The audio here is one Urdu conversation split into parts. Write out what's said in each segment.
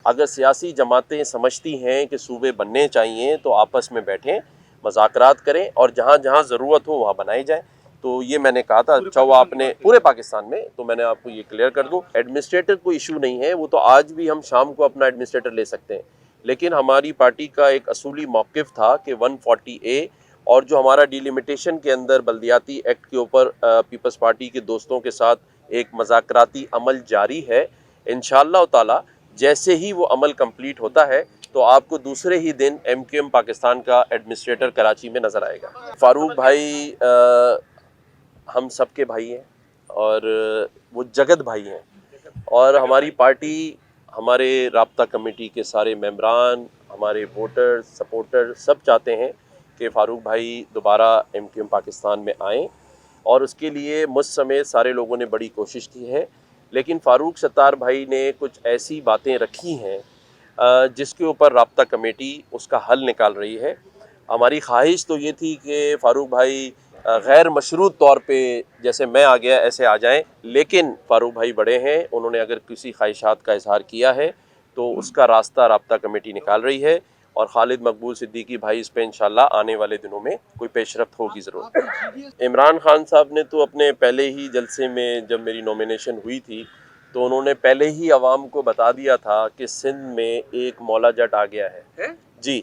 اگر سیاسی جماعتیں سمجھتی ہیں کہ صوبے بننے چاہیے تو آپس میں بیٹھیں، مذاکرات کریں اور جہاں جہاں ضرورت ہو وہاں بنائی جائے۔ تو یہ میں نے کہا تھا، اچھا ہوا آپ نے پورے پاکستان میں، تو میں نے آپ کو یہ کلیئر کر دوں، ایڈمنسٹریٹر کوئی ایشو نہیں ہے، وہ تو آج بھی ہم شام کو اپنا ایڈمنسٹریٹر لے سکتے ہیں، لیکن ہماری پارٹی کا ایک اصولی موقف تھا کہ 140A اور جو ہمارا ڈیلیمیٹیشن کے اندر بلدیاتی ایکٹ کے اوپر پیپلز پارٹی کے دوستوں کے ساتھ ایک مذاکراتی عمل جاری ہے، انشاءاللہ تعالی جیسے ہی وہ عمل کمپلیٹ ہوتا ہے تو آپ کو دوسرے ہی دن MQM پاکستان کا ایڈمنسٹریٹر کراچی میں نظر آئے گا۔ فاروق بھائی ہم سب کے بھائی ہیں اور وہ جگت بھائی ہیں، اور ہماری پارٹی، ہمارے رابطہ کمیٹی کے سارے ممبران، ہمارے ووٹر سپورٹر سب چاہتے ہیں کہ فاروق بھائی دوبارہ MQM پاکستان میں آئیں، اور اس کے لیے مجھ سمیت سارے لوگوں نے بڑی کوشش کی ہے، لیکن فاروق ستار بھائی نے کچھ ایسی باتیں رکھی ہیں جس کے اوپر رابطہ کمیٹی اس کا حل نکال رہی ہے۔ ہماری خواہش تو یہ تھی کہ فاروق بھائی غیر مشروط طور پہ جیسے میں آ گیا ایسے آ جائیں، لیکن فاروق بھائی بڑے ہیں، انہوں نے اگر کسی خواہشات کا اظہار کیا ہے تو اس کا راستہ رابطہ کمیٹی نکال رہی ہے، اور خالد مقبول صدیقی بھائی اس پہ انشاءاللہ آنے والے دنوں میں کوئی پیش رفت ہوگی ضرور۔ عمران خان صاحب نے تو اپنے پہلے ہی جلسے میں جب میری نومینیشن ہوئی تھی تو انہوں نے پہلے ہی عوام کو بتا دیا تھا کہ سندھ میں ایک مولا جٹ آ گیا ہے جی،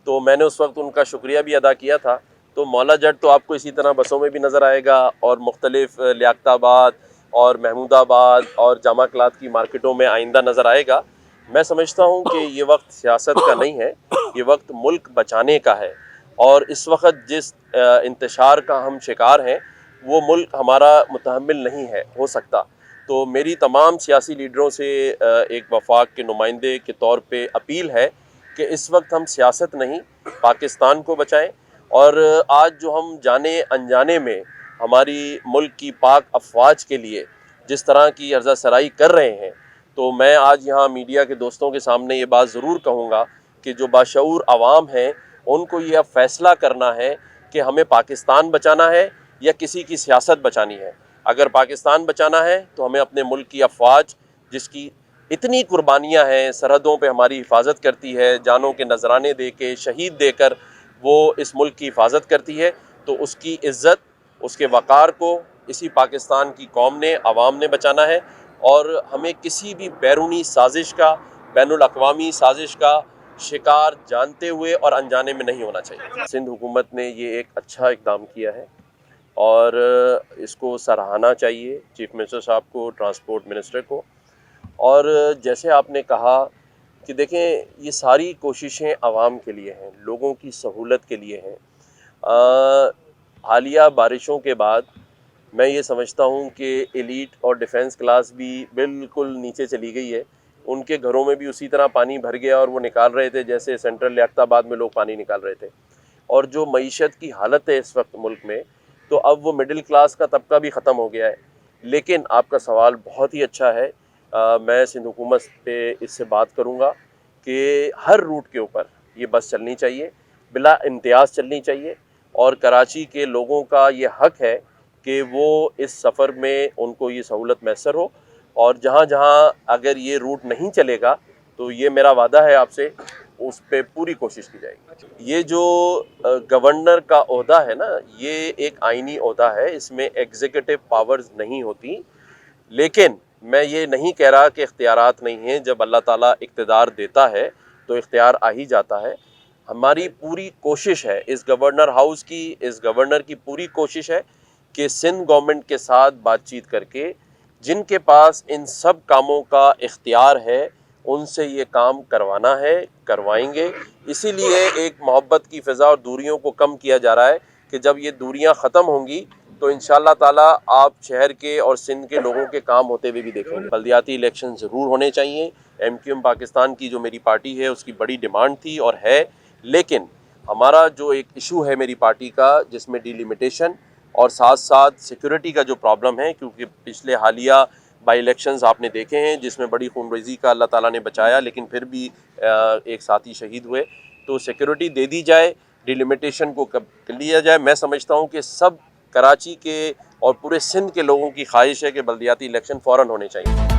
تو میں نے اس وقت ان کا شکریہ بھی ادا کیا تھا۔ تو مولا جٹ تو آپ کو اسی طرح بسوں میں بھی نظر آئے گا، اور مختلف لیاقت آباد اور محمود آباد اور جامع کلات کی مارکیٹوں میں آئندہ نظر آئے گا۔ میں سمجھتا ہوں کہ یہ وقت سیاست کا نہیں ہے، یہ وقت ملک بچانے کا ہے، اور اس وقت جس انتشار کا ہم شکار ہیں وہ ملک ہمارا متحمل نہیں ہے ہو سکتا۔ تو میری تمام سیاسی لیڈروں سے ایک وفاق کے نمائندے کے طور پہ اپیل ہے کہ اس وقت ہم سیاست نہیں، پاکستان کو بچائیں، اور آج جو ہم جانے انجانے میں ہماری ملک کی پاک افواج کے لیے جس طرح کی عرضہ سرائی کر رہے ہیں، تو میں آج یہاں میڈیا کے دوستوں کے سامنے یہ بات ضرور کہوں گا کہ جو باشعور عوام ہیں ان کو یہ اب فیصلہ کرنا ہے کہ ہمیں پاکستان بچانا ہے یا کسی کی سیاست بچانی ہے۔ اگر پاکستان بچانا ہے تو ہمیں اپنے ملک کی افواج جس کی اتنی قربانیاں ہیں، سرحدوں پہ ہماری حفاظت کرتی ہے، جانوں کے نذرانے دے کے شہید دے کر وہ اس ملک کی حفاظت کرتی ہے، تو اس کی عزت، اس کے وقار کو اسی پاکستان کی قوم نے، عوام نے بچانا ہے، اور ہمیں کسی بھی بیرونی سازش کا، بین الاقوامی سازش کا شکار جانتے ہوئے اور انجانے میں نہیں ہونا چاہیے۔ سندھ حکومت نے یہ ایک اچھا اقدام کیا ہے اور اس کو سراہنا چاہیے چیف منسٹر صاحب کو، ٹرانسپورٹ منسٹر کو، اور جیسے آپ نے کہا کہ دیکھیں یہ ساری کوششیں عوام کے لیے ہیں، لوگوں کی سہولت کے لیے ہیں۔ حالیہ بارشوں کے بعد میں یہ سمجھتا ہوں کہ ایلیٹ اور ڈیفنس کلاس بھی بالکل نیچے چلی گئی ہے، ان کے گھروں میں بھی اسی طرح پانی بھر گیا اور وہ نکال رہے تھے جیسے سینٹرل لیاقت آباد میں لوگ پانی نکال رہے تھے، اور جو معیشت کی حالت ہے اس وقت ملک میں، تو اب وہ مڈل کلاس کا طبقہ بھی ختم ہو گیا ہے۔ لیکن آپ کا سوال بہت ہی اچھا ہے، میں سندھ حکومت پہ اس سے بات کروں گا کہ ہر روٹ کے اوپر یہ بس چلنی چاہیے، بلا امتیاز چلنی چاہیے، اور کراچی کے لوگوں کا یہ حق ہے کہ وہ اس سفر میں ان کو یہ سہولت میسر ہو، اور جہاں جہاں اگر یہ روٹ نہیں چلے گا تو یہ میرا وعدہ ہے آپ سے، اس پہ پوری کوشش کی جائے گی۔ یہ جو گورنر کا عہدہ ہے نا، یہ ایک آئینی عہدہ ہے، اس میں ایگزیکٹو پاورز نہیں ہوتی، لیکن میں یہ نہیں کہہ رہا کہ اختیارات نہیں ہیں۔ جب اللہ تعالیٰ اقتدار دیتا ہے تو اختیار آ ہی جاتا ہے۔ ہماری پوری کوشش ہے، اس گورنر ہاؤس کی، اس گورنر کی پوری کوشش ہے کہ سندھ گورنمنٹ کے ساتھ بات چیت کر کے جن کے پاس ان سب کاموں کا اختیار ہے ان سے یہ کام کروانا ہے، کروائیں گے۔ اسی لیے ایک محبت کی فضا اور دوریوں کو کم کیا جا رہا ہے کہ جب یہ دوریاں ختم ہوں گی تو انشاءاللہ تعالیٰ آپ شہر کے اور سندھ کے لوگوں کے کام ہوتے ہوئے بھی دیکھیں گے۔ بلدیاتی الیکشن ضرور ہونے چاہیے۔ MQM پاکستان کی جو میری پارٹی ہے اس کی بڑی ڈیمانڈ تھی اور ہے، لیکن ہمارا جو ایک ایشو ہے میری پارٹی کا جس میں ڈیلیمیٹیشن اور ساتھ ساتھ سیکورٹی کا جو پرابلم ہے، کیونکہ پچھلے حالیہ بائی الیکشنز آپ نے دیکھے ہیں جس میں بڑی خون ریزی کا اللہ تعالیٰ نے بچایا، لیکن پھر بھی ایک ساتھی شہید ہوئے، تو سیکورٹی دے دی جائے، ڈیلیمیٹیشن کو کر لیا جائے۔ میں سمجھتا ہوں کہ سب کراچی کے اور پورے سندھ کے لوگوں کی خواہش ہے کہ بلدیاتی الیکشن فوراً ہونے چاہیے۔